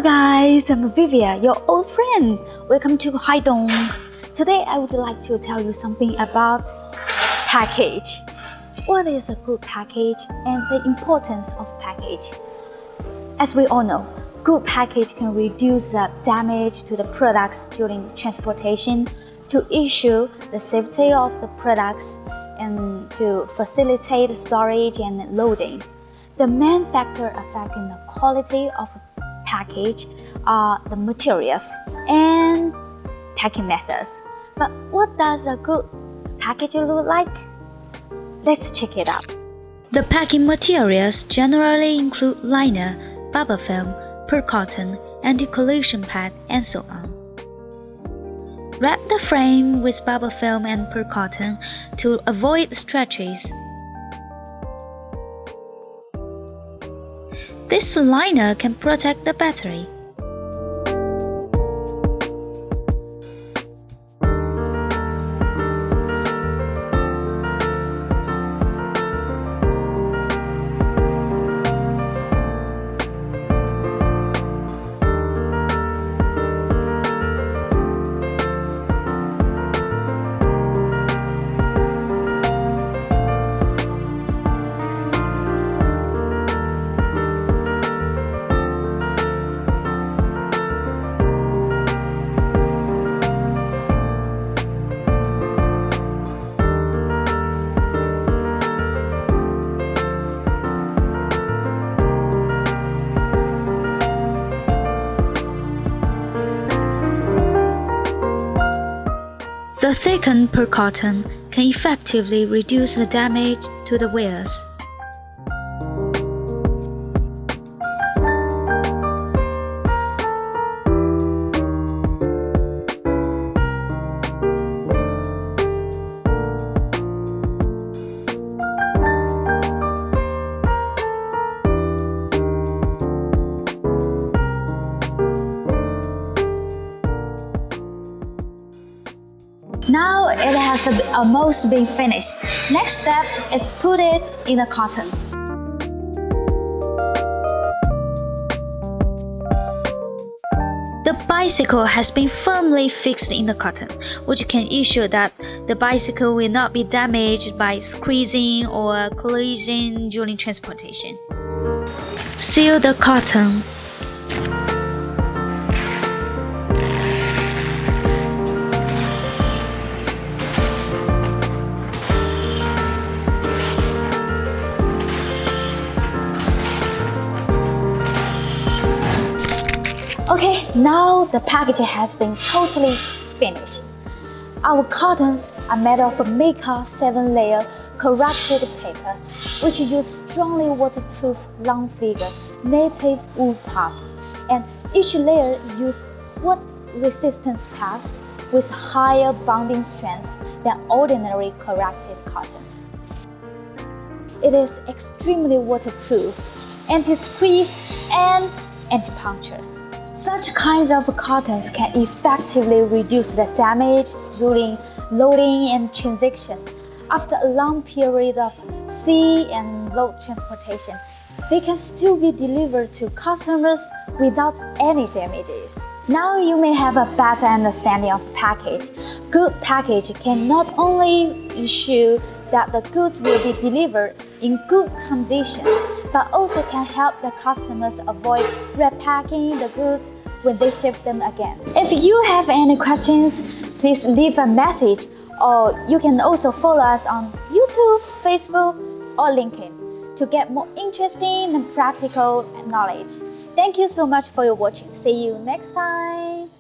Hello guys, I'm Vivia, your old friend. Welcome to Haidong. Today I would like to tell you something about package. What is a good package and the importance of package? As we all know, good package can reduce the damage to the products during transportation, to ensure the safety of the products, and to facilitate storage and loading. The main factor affecting the quality of a package are the materials and packing methods. But what does a good package look like? Let's check it out. The packing materials generally include liner, bubble film, carton, anti-collision pad, and so on. Wrap the frame with bubble film and carton to avoid stretches. This liner can protect the battery. The thickened carton can effectively reduce the damage to the wheels. Now it has almost been finished. Next step is put it in a carton. The bicycle has been firmly fixed in the carton, which can ensure that the bicycle will not be damaged by squeezing or collision during transportation. Seal the carton. Okay, now the packaging has been totally finished. Our cartons are made of a Mica 7-layer corrugated paper, which uses strongly waterproof long figure native wool pulp, and each layer uses water resistance pads with higher bonding strength than ordinary corrugated cartons. It is extremely waterproof, anti-squeeze, and anti-puncture. Such kinds of cartons can effectively reduce the damage during loading and transition. After a long period of sea and road transportation, they can still be delivered to customers without any damages. Now you may have a better understanding of package. Good package can not only ensure that the goods will be delivered in good condition, but also can help the customers avoid repacking the goods when they ship them again. If you have any questions, please leave a message, or you can also follow us on YouTube, Facebook, or LinkedIn to get more interesting and practical knowledge. Thank you so much for your watching. See you next time.